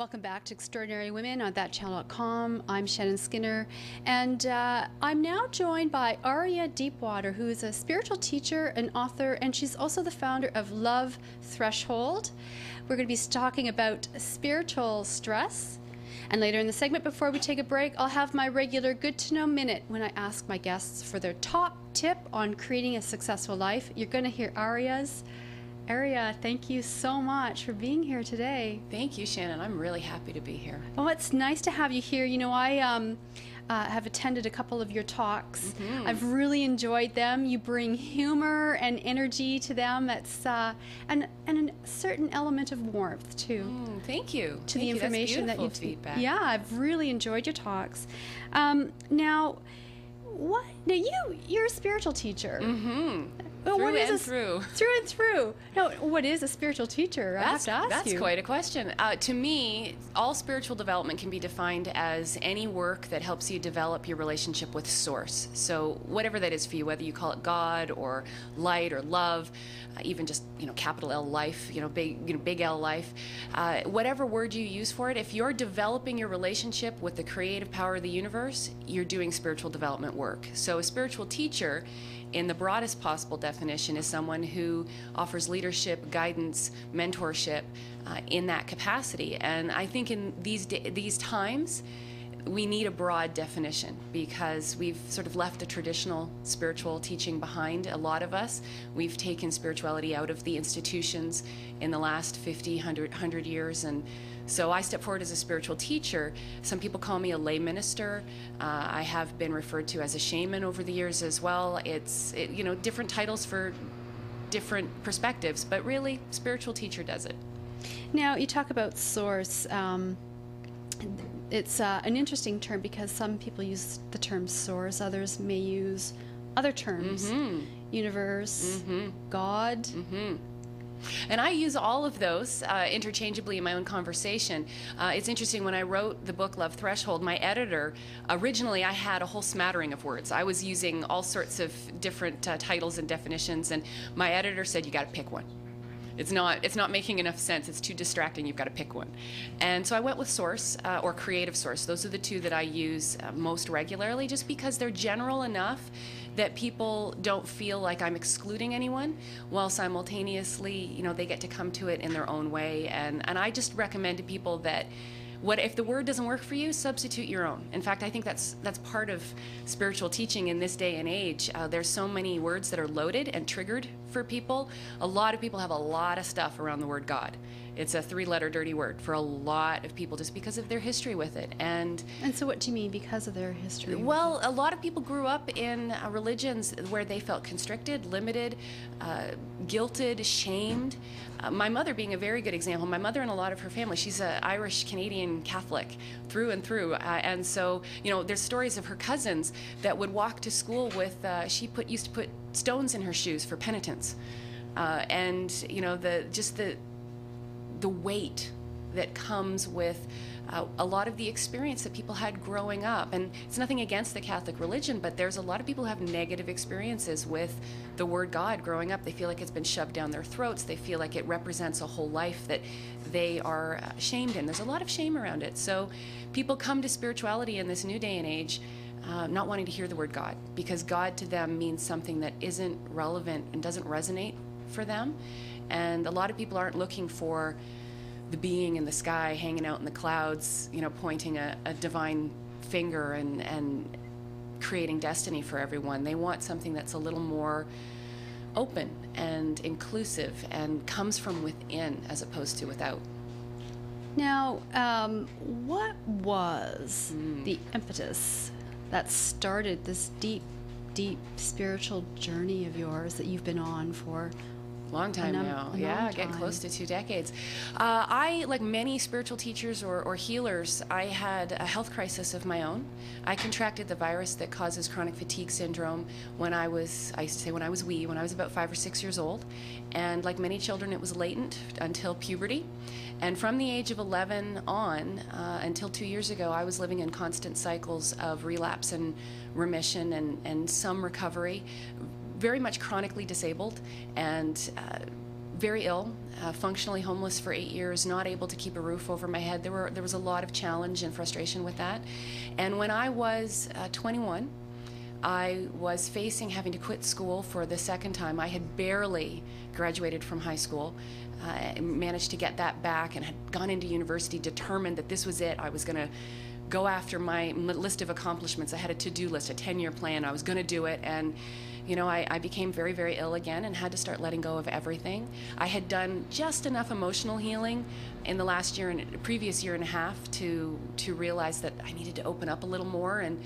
Welcome back to Extraordinary Women on thatchannel.com. I'm Shannon Skinner, and I'm now joined by Arria Deepwater, who is a spiritual teacher, an author, and she's also the founder of Love Threshold. We're going to be talking about spiritual stress. And later in the segment, before we take a break, I'll have my regular Good to Know Minute when I ask my guests for their top tip on creating a successful life. You're going to hear Arria's. Arria, thank you so much for being here today. Thank you, Shannon. I'm really happy to be here. Oh, it's nice to have you here. You know, I have attended a couple of your talks. I've really enjoyed them. You bring humor and energy to them. That's and a certain element of warmth too. Thank you. To the information That's that you feedback. Yeah, I've really enjoyed your talks. Now, what? Now you're a spiritual teacher. Well, Through and through. Through and through. Now, what is a spiritual teacher? I have to ask you. That's quite a question. To me, all spiritual development can be defined as any work that helps you develop your relationship with Source. So whatever that is for you, whether you call it God or light or love, even just capital L life, big L life, whatever word you use for it. If you're developing your relationship with the creative power of the universe, you're doing spiritual development work. So a spiritual teacher, in the broadest possible definition, is someone who offers leadership, guidance, mentorship in that capacity. And I think in these times, we need a broad definition because we've sort of left the traditional spiritual teaching behind. A lot of us, we've taken spirituality out of the institutions in the last 50, 100 years. And so I step forward as a spiritual teacher. Some people call me a lay minister. I have been referred to as a shaman over the years as well. It's different titles for different perspectives, but really, spiritual teacher does it. Now, you talk about Source. It's an interesting term because some people use the term source, others may use other terms. Universe, God. And I use all of those interchangeably in my own conversation. It's interesting, when I wrote the book Love Threshold, my editor, originally I had a whole smattering of words. I was using all sorts of different titles and definitions, and my editor said, you got to pick one. It's not making enough sense. It's too distracting. You've got to pick one. And so I went with Source or Creative Source. Those are the two that I use most regularly, just because they're general enough that people don't feel like I'm excluding anyone, while simultaneously, they get to come to it in their own way. And I just recommend to people that if the word doesn't work for you, substitute your own. In fact, I think that's part of spiritual teaching in this day and age. There's so many words that are loaded and triggered for people. A lot of people have a lot of stuff around the word God. It's a 3-letter dirty word for a lot of people just because of their history with it. And so what do you mean because of their history? Well, a lot of people grew up in religions where they felt constricted, limited, guilted, shamed. My mother being a very good example. My mother and a lot of her family, she's an Irish-Canadian Catholic through and through. And so, there's stories of her cousins that would walk to school with, she used to put stones in her shoes for penitence. And, the weight that comes with a lot of the experience that people had growing up. And it's nothing against the Catholic religion, but there's a lot of people who have negative experiences with the word God growing up. They feel like it's been shoved down their throats. They feel like it represents a whole life that they are shamed in. There's a lot of shame around it. So people come to spirituality in this new day and age not wanting to hear the word God, because God to them means something that isn't relevant and doesn't resonate for them. And a lot of people aren't looking for the being in the sky, hanging out in the clouds, pointing a divine finger and creating destiny for everyone. They want something that's a little more open and inclusive and comes from within as opposed to without. Now, what was the impetus that started this deep, deep spiritual journey of yours that you've been on for long time now? Yeah, getting close to 2 decades. I, like many spiritual teachers or healers, I had a health crisis of my own. I contracted the virus that causes chronic fatigue syndrome when I used to say when I was about 5 or 6 years old. And like many children, it was latent until puberty. And from the age of 11 on, until 2 years ago, I was living in constant cycles of relapse and remission and some recovery, very much chronically disabled and very ill, functionally homeless for 8 years, not able to keep a roof over my head. There was a lot of challenge and frustration with that. And when I was 21, I was facing having to quit school for the second time. I had barely graduated from high school, managed to get that back, and had gone into university determined that this was it. I was going to go after my list of accomplishments. I had a to-do list, a 10-year plan. I was going to do it, and you know, I became very, very ill again and had to start letting go of everything. I had done just enough emotional healing in the last year and previous year and a half to realize that I needed to open up a little more. And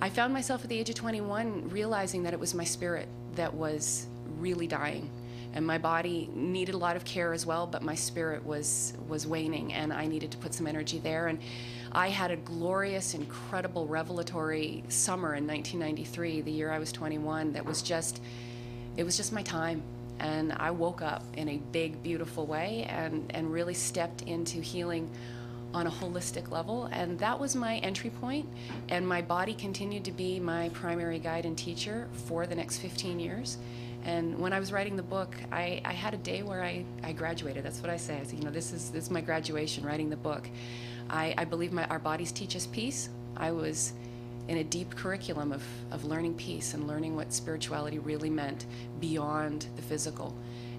I found myself at the age of 21 realizing that it was my spirit that was really dying. And my body needed a lot of care as well, but my spirit was waning, and I needed to put some energy there. And I had a glorious, incredible, revelatory summer in 1993, the year I was 21, that was just, it was just my time. And I woke up in a big, beautiful way and really stepped into healing on a holistic level. And that was my entry point. And my body continued to be my primary guide and teacher for the next 15 years. And when I was writing the book, I had a day where I graduated. That's what I say. I said, you know, this is my graduation, writing the book. I believe our bodies teach us peace. I was in a deep curriculum of learning peace and learning what spirituality really meant beyond the physical.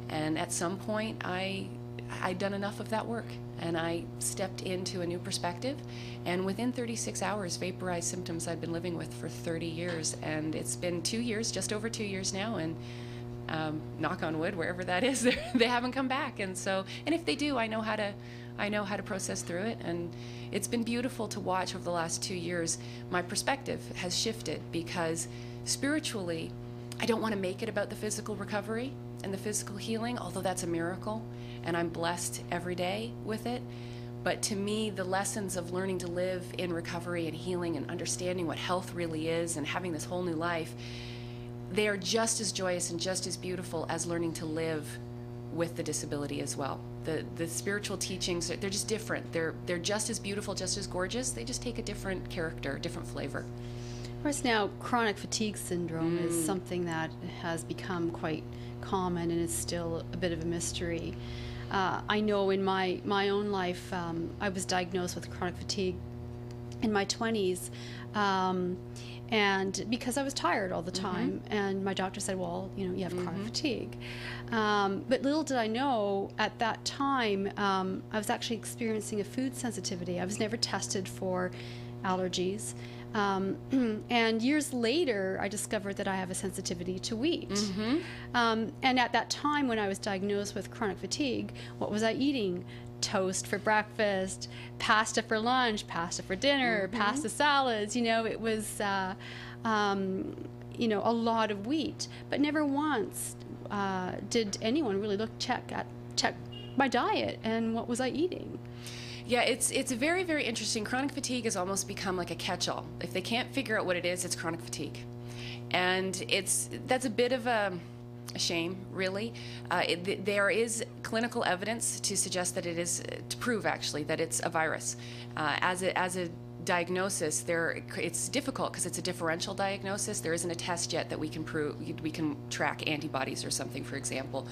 And at some point, I'd done enough of that work, and I stepped into a new perspective. And within 36 hours, vaporized symptoms I'd been living with for 30 years. And it's been 2 years, just over 2 years now, and knock on wood, wherever that is, they haven't come back. And if they do, I know how to process through it. And it's been beautiful to watch over the last 2 years. My perspective has shifted, because spiritually, I don't want to make it about the physical recovery and the physical healing, although that's a miracle, and I'm blessed every day with it. But to me, the lessons of learning to live in recovery and healing and understanding what health really is and having this whole new life, they are just as joyous and just as beautiful as learning to live with the disability as well. The spiritual teachings, they're just different. They're just as beautiful, just as gorgeous. They just take a different character, different flavor. Of course, now chronic fatigue syndrome is something that has become quite common, and is still a bit of a mystery. I know in my own life, I was diagnosed with chronic fatigue in my 20s, and because I was tired all the time, and my doctor said, well, you know, you have chronic fatigue. But little did I know at that time, I was actually experiencing a food sensitivity. I was never tested for allergies. And years later, I discovered that I have a sensitivity to wheat. And at that time, when I was diagnosed with chronic fatigue, what was I eating? Toast for breakfast, pasta for lunch, pasta for dinner, pasta salads. You know, it was, you know, a lot of wheat. But never once did anyone really check my diet and what was I eating. Yeah, it's very, very interesting. Chronic fatigue has almost become like a catch-all. If they can't figure out what it is, it's chronic fatigue. And that's a bit of a shame, really. There is clinical evidence to suggest that it is, to prove actually, that it's a virus. As a diagnosis, it's difficult because it's a differential diagnosis. There isn't a test yet that we can track antibodies or something, for example.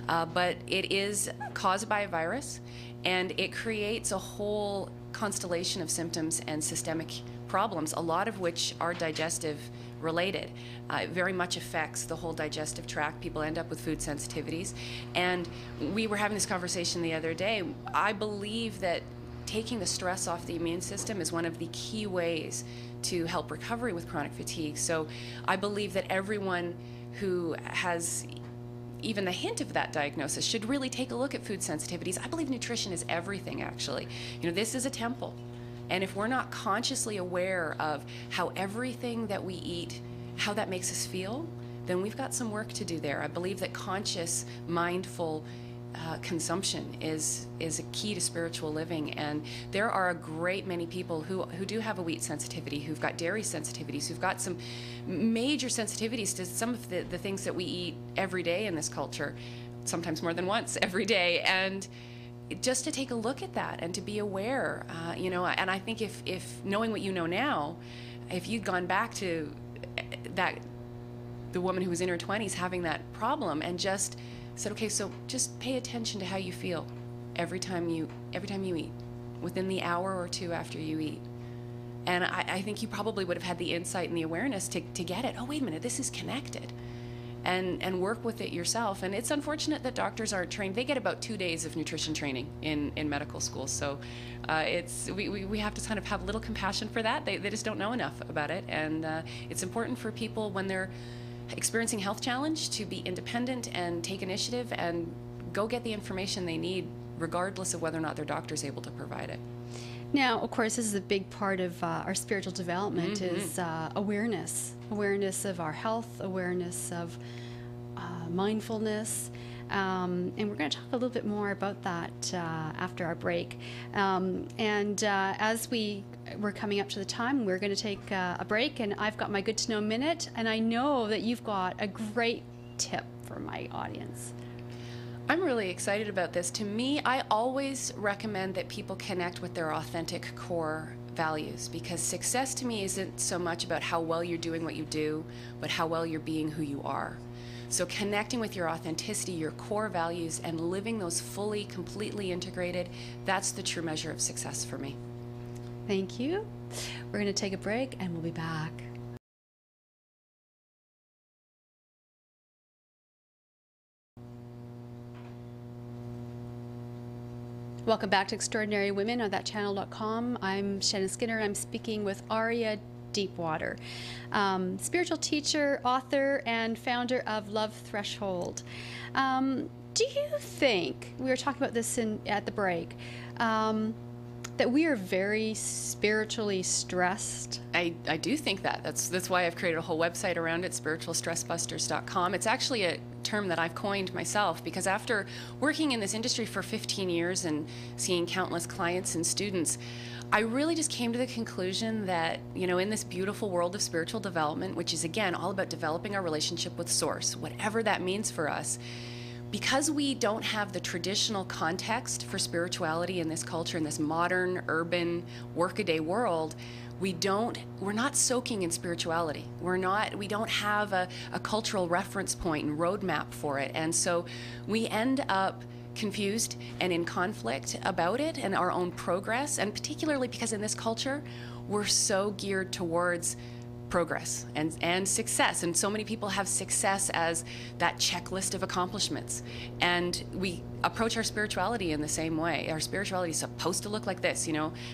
But it is caused by a virus, and it creates a whole constellation of symptoms and systemic problems, a lot of which are digestive related. It very much affects the whole digestive tract. People end up with food sensitivities. And we were having this conversation the other day. I believe that taking the stress off the immune system is one of the key ways to help recovery with chronic fatigue. So I believe that everyone who has even the hint of that diagnosis should really take a look at food sensitivities. I believe nutrition is everything, actually. You know, this is a temple. And if we're not consciously aware of how everything that we eat, how that makes us feel, then we've got some work to do there. I believe that conscious, mindful consumption is a key to spiritual living. And there are a great many people who do have a wheat sensitivity, who've got dairy sensitivities, who've got some major sensitivities to some of the things that we eat every day in this culture, sometimes more than once every day. And just to take a look at that and to be aware, you know, and I think if knowing what you know now, if you'd gone back to the woman who was in her 20s having that problem and just said, okay, so just pay attention to how you feel every time you eat, within the hour or two after you eat. And I think you probably would have had the insight and the awareness to get it. Oh, wait a minute, this is connected. And work with it yourself. And it's unfortunate that doctors aren't trained. They get about 2 days of nutrition training in medical school. So we have to kind of have a little compassion for that. They just don't know enough about it. And it's important for people when they're experiencing health challenge to be independent and take initiative and go get the information they need, regardless of whether or not their doctor is able to provide it. Now, of course, this is a big part of our spiritual development is awareness of our health, awareness of mindfulness, and we're going to talk a little bit more about that after our break. As we're coming up to the time, we're going to take a break, and I've got my Good to Know Minute, and I know that you've got a great tip for my audience. I'm really excited about this. To me, I always recommend that people connect with their authentic core values, because success to me isn't so much about how well you're doing what you do, but how well you're being who you are. So connecting with your authenticity, your core values, and living those fully, completely integrated, that's the true measure of success for me. Thank you. We're going to take a break, and we'll be back. Welcome back to Extraordinary Women on thatchannel.com. I'm Shannon Skinner, and I'm speaking with Arria Deepwater, spiritual teacher, author, and founder of Love Threshold. Do you think, we were talking about this at the break, that we are very spiritually stressed? I do think that. That's why I've created a whole website around it, spiritualstressbusters.com. It's actually a term that I've coined myself, because after working in this industry for 15 years and seeing countless clients and students, I really just came to the conclusion that, in this beautiful world of spiritual development, which is, again, all about developing our relationship with Source, whatever that means for us, because we don't have the traditional context for spirituality in this culture, in this modern, urban, workaday world, we're not soaking in spirituality. We don't have a cultural reference point and roadmap for it. And so we end up confused and in conflict about it and our own progress, and particularly because in this culture, we're so geared towards progress and success, and so many people have success as that checklist of accomplishments, and we approach our spirituality in the same way. Our spirituality is supposed to look like this,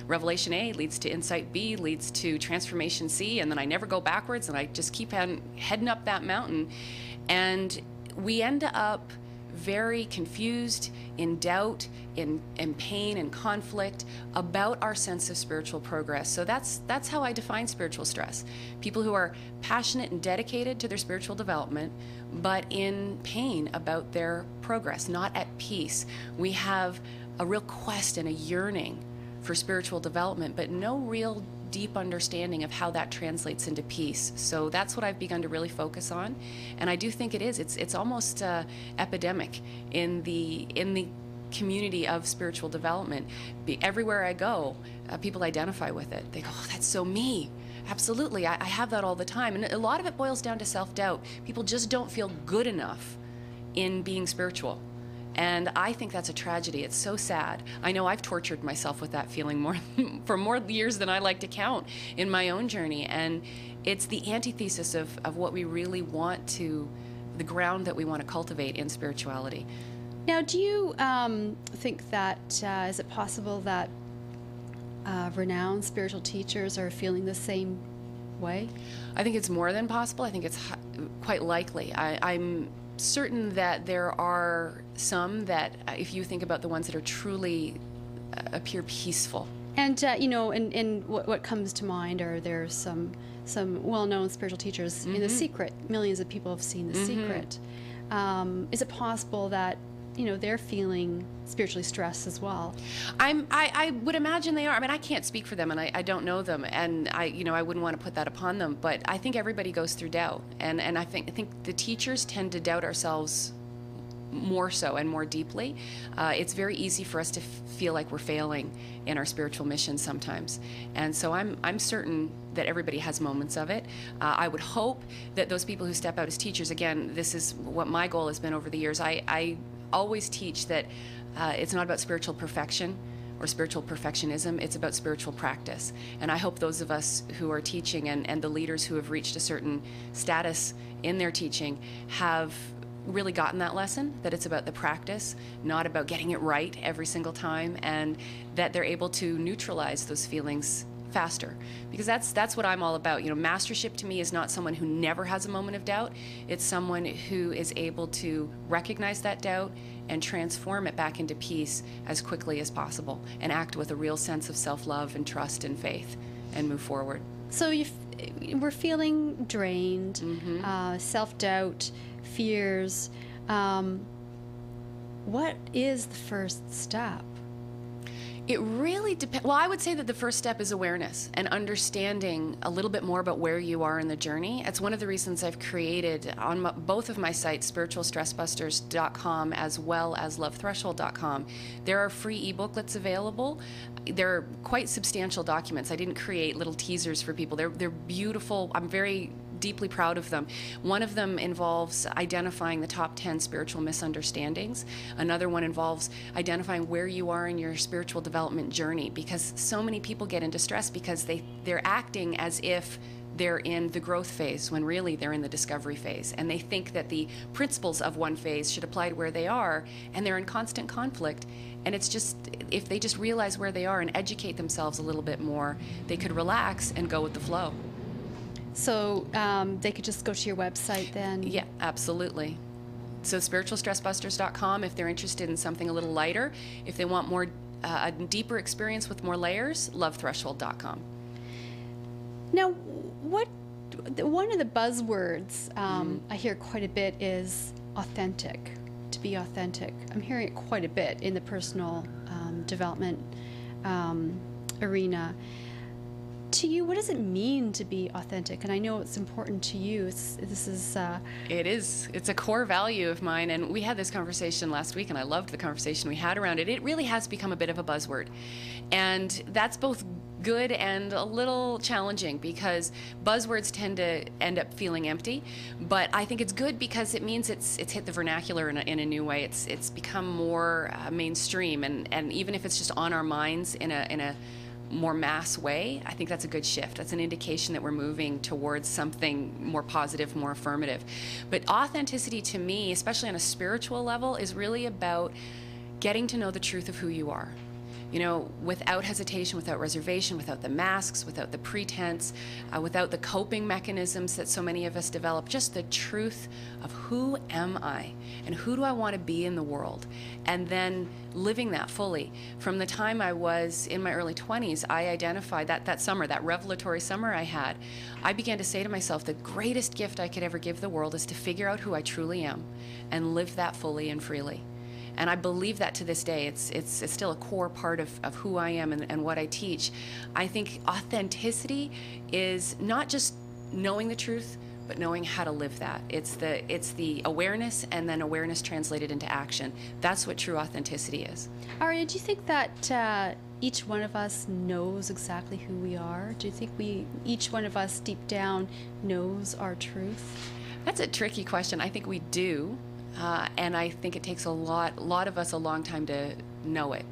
Revelation A leads to insight B, leads to transformation C, and then I never go backwards, and I just keep heading up that mountain, and we end up very confused, in doubt, in pain and conflict about our sense of spiritual progress. So that's how I define spiritual stress. People who are passionate and dedicated to their spiritual development, but in pain about their progress, not at peace. We have a real quest and a yearning for spiritual development, but no real deep understanding of how that translates into peace. So that's what I've begun to really focus on, and I do think it is. It's almost epidemic in the community of spiritual development. Everywhere I go, people identify with it. They go, "Oh, that's so me." Absolutely, I have that all the time, and a lot of it boils down to self-doubt. People just don't feel good enough in being spiritual. And I think that's a tragedy. It's so sad. I know I've tortured myself with that feeling for more years than I like to count in my own journey. And it's the antithesis of what we really want the ground that we want to cultivate in spirituality. Now, do you think that, is it possible that renowned spiritual teachers are feeling the same way? I think it's more than possible. I think it's quite likely. I'm certain that there are some that, if you think about the ones that are truly appear peaceful. And and what comes to mind are there's some well-known spiritual teachers in The Secret. Millions of people have seen The Secret. Is it possible that they're feeling spiritually stressed as well? I would imagine they are. I mean, I can't speak for them, and I don't know them, and I wouldn't want to put that upon them. But I think everybody goes through doubt, and I think the teachers tend to doubt ourselves more so and more deeply, it's very easy for us to feel like we're failing in our spiritual mission sometimes. And so I'm certain that everybody has moments of it. I would hope that those people who step out as teachers, again, this is what my goal has been over the years. I always teach that it's not about spiritual perfection or spiritual perfectionism, it's about spiritual practice. And I hope those of us who are teaching and the leaders who have reached a certain status in their teaching have really gotten that lesson, that it's about the practice, not about getting it right every single time, and that they're able to neutralize those feelings faster. Because that's what I'm all about. You know, mastership to me is not someone who never has a moment of doubt. It's someone who is able to recognize that doubt and transform it back into peace as quickly as possible and act with a real sense of self-love and trust and faith and move forward. So we're feeling drained, self-doubt, fears. What is the first step? It really depends. Well, I would say that the first step is awareness and understanding a little bit more about where you are in the journey. It's one of the reasons I've created on both of my sites, spiritualstressbusters.com as well as lovethreshold.com. There are free e-booklets available. They're quite substantial documents. I didn't create little teasers for people. They're beautiful. I'm very deeply proud of them. One of them involves identifying the top 10 spiritual misunderstandings. Another one involves identifying where you are in your spiritual development journey, because so many people get into stress because they're acting as if they're in the growth phase when really they're in the discovery phase, and they think that the principles of one phase should apply to where they are, and they're in constant conflict. And it's just, if they just realize where they are and educate themselves a little bit more, they could relax and go with the flow. So they could just go to your website then? Yeah, absolutely. So spiritualstressbusters.com if they're interested in something a little lighter. If they want more, a deeper experience with more layers, lovethreshold.com. Now, one of the buzzwords I hear quite a bit is authentic, to be authentic. I'm hearing it quite a bit in the personal development arena. To you, what does it mean to be authentic? And I know it's important to you. It is. It's a core value of mine. And we had this conversation last week, and I loved the conversation we had around it. It really has become a bit of a buzzword. And that's both good and a little challenging, because buzzwords tend to end up feeling empty. But I think it's good because it means it's hit the vernacular in a new way. It's become more mainstream. And even if it's just on our minds in a more mass way, I think that's a good shift. That's an indication that we're moving towards something more positive, more affirmative. But authenticity to me, especially on a spiritual level, is really about getting to know the truth of who you are. You know, without hesitation, without reservation, without the masks, without the pretense, without the coping mechanisms that so many of us develop, just the truth of who am I and who do I want to be in the world, and then living that fully. From the time I was in my early 20s, I identified that summer, that revelatory summer I had, I began to say to myself, the greatest gift I could ever give the world is to figure out who I truly am and live that fully and freely. And I believe that to this day. It's still a core part of who I am and what I teach. I think authenticity is not just knowing the truth, but knowing how to live that. It's the awareness, and then awareness translated into action. That's what true authenticity is. Arria, do you think that each one of us knows exactly who we are? Do you think each one of us deep down knows our truth? That's a tricky question. I think we do. And I think it takes a lot of us a long time to know it.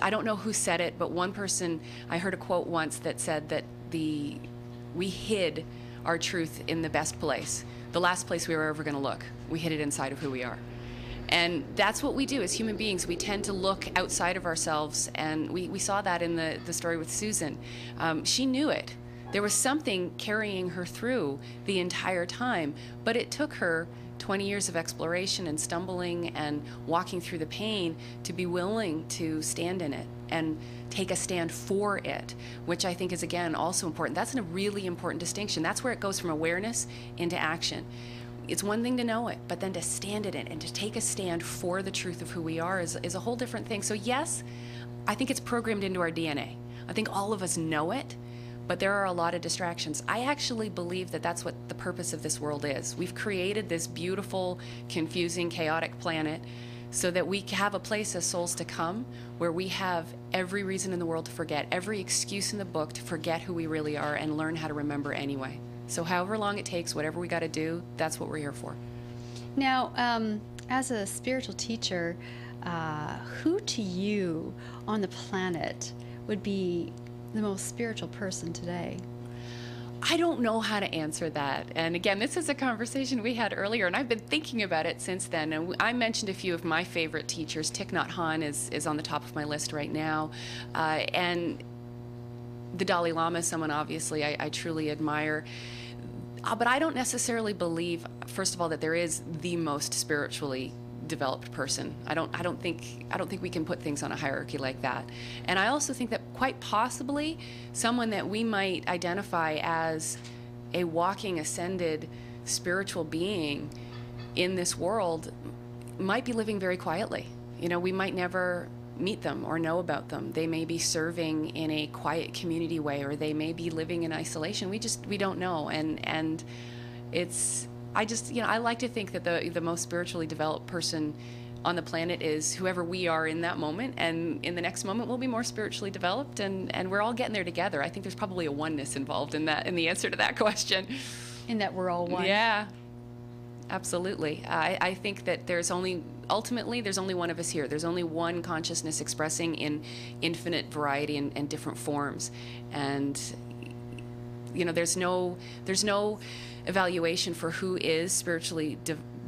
I don't know who said it, but one person, I heard a quote once that said that we hid our truth in the best place, the last place we were ever going to look. We hid it inside of who we are. And that's what we do as human beings. We tend to look outside of ourselves, and we saw that in the story with Susan. She knew it. There was something carrying her through the entire time, but it took her 20 years of exploration and stumbling and walking through the pain to be willing to stand in it and take a stand for it, which I think is, again, also important. That's a really important distinction. That's where it goes from awareness into action. It's one thing to know it, but then to stand in it and to take a stand for the truth of who we are is a whole different thing. So yes, I think it's programmed into our DNA. I think all of us know it, but there are a lot of distractions. I actually believe that that's what the purpose of this world is. We've created this beautiful, confusing, chaotic planet so that we have a place as souls to come where we have every reason in the world to forget, every excuse in the book to forget who we really are and learn how to remember anyway. So however long it takes, whatever we got to do, that's what we're here for. Now, as a spiritual teacher, who to you on the planet would be the most spiritual person today? I don't know how to answer that. And again, this is a conversation we had earlier, and I've been thinking about it since then. And I mentioned a few of my favorite teachers. Thich Nhat Hanh is on the top of my list right now. And the Dalai Lama is someone, obviously, I truly admire. But I don't necessarily believe, first of all, that there is the most spiritually developed person. I don't think we can put things on a hierarchy like that. And I also think that quite possibly someone that we might identify as a walking ascended spiritual being in this world might be living very quietly. You know, we might never meet them or know about them. They may be serving in a quiet community way, or they may be living in isolation. We don't know. And it's, I like to think that the most spiritually developed person on the planet is whoever we are in that moment, and in the next moment we'll be more spiritually developed, and we're all getting there together. I think there's probably a oneness involved in the answer to that question. In that we're all one. Yeah, absolutely. I think that ultimately there's only one of us here. There's only one consciousness expressing in infinite variety and different forms. And there's no evaluation for who is spiritually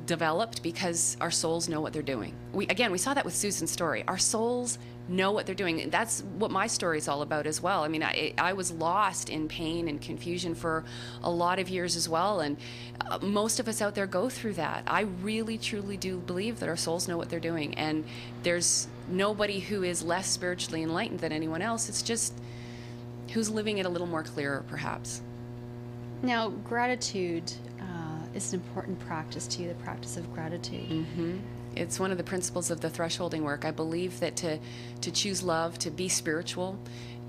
developed, because our souls know what they're doing. We saw that with Susan's story. Our souls know what they're doing. That's what my story is all about as well. I mean, I was lost in pain and confusion for a lot of years as well, and most of us out there go through that. I really, truly do believe that our souls know what they're doing, and there's nobody who is less spiritually enlightened than anyone else. It's just who's living it a little more clearer, perhaps. Now, gratitude is an important practice to you, the practice of gratitude. Mm-hmm. It's one of the principles of the thresholding work. I believe that to choose love, to be spiritual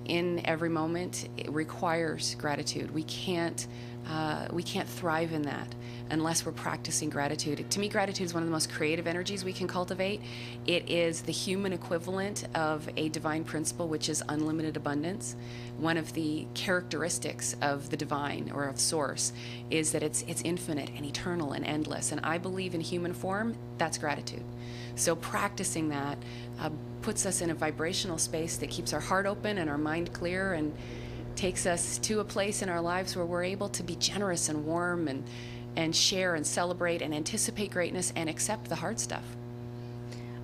in every moment, it requires gratitude. We can't thrive in that unless we're practicing gratitude. To me, gratitude is one of the most creative energies we can cultivate. It is the human equivalent of a divine principle, which is unlimited abundance. One of the characteristics of the divine, or of source, is that it's infinite and eternal and endless. And I believe in human form, that's gratitude. So practicing that puts us in a vibrational space that keeps our heart open and our mind clear, and takes us to a place in our lives where we're able to be generous and warm and share and celebrate and anticipate greatness and accept the hard stuff.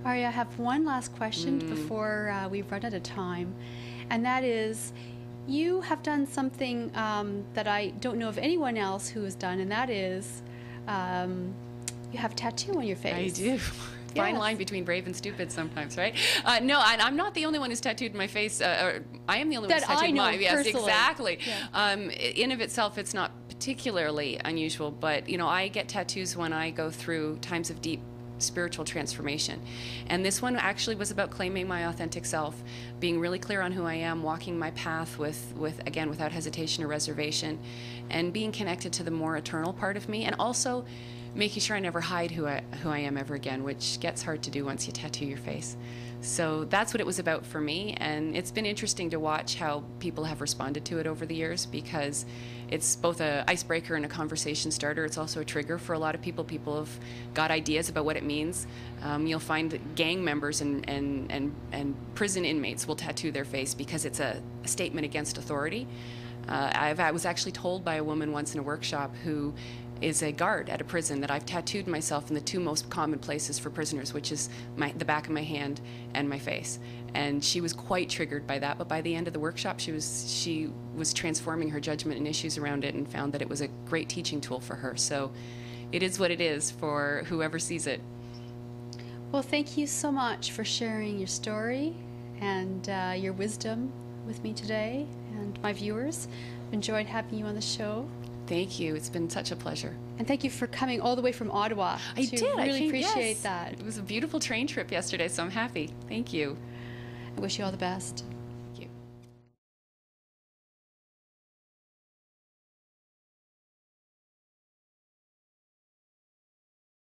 Arria, I have one last question before we run out of time, and that is, you have done something that I don't know of anyone else who has done, and that is you have a tattoo on your face. I do. Fine line between brave and stupid sometimes, right? No, I'm not the only one who's tattooed my face. I am the only one who's tattooed mine. Yes, personally. exactly. Yeah. In of itself, it's not particularly unusual, but I get tattoos when I go through times of deep spiritual transformation. And this one actually was about claiming my authentic self, being really clear on who I am, walking my path again, without hesitation or reservation, and being connected to the more eternal part of me, and also making sure I never hide who I am ever again, which gets hard to do once you tattoo your face. So that's what it was about for me, and it's been interesting to watch how people have responded to it over the years, because it's both an icebreaker and a conversation starter. It's also a trigger for a lot of people. People have got ideas about what it means. You'll find that gang members and prison inmates will tattoo their face because it's a statement against authority. I was actually told by a woman once in a workshop who is a guard at a prison that I've tattooed myself in the two most common places for prisoners, which is the back of my hand and my face. And she was quite triggered by that, but by the end of the workshop, she was transforming her judgment and issues around it, and found that it was a great teaching tool for her. So it is what it is for whoever sees it. Well, thank you so much for sharing your story and your wisdom with me today and my viewers. Enjoyed having you on the show. Thank you. It's been such a pleasure. And thank you for coming all the way from Ottawa. I did. I really appreciate that. It was a beautiful train trip yesterday, so I'm happy. Thank you. I wish you all the best.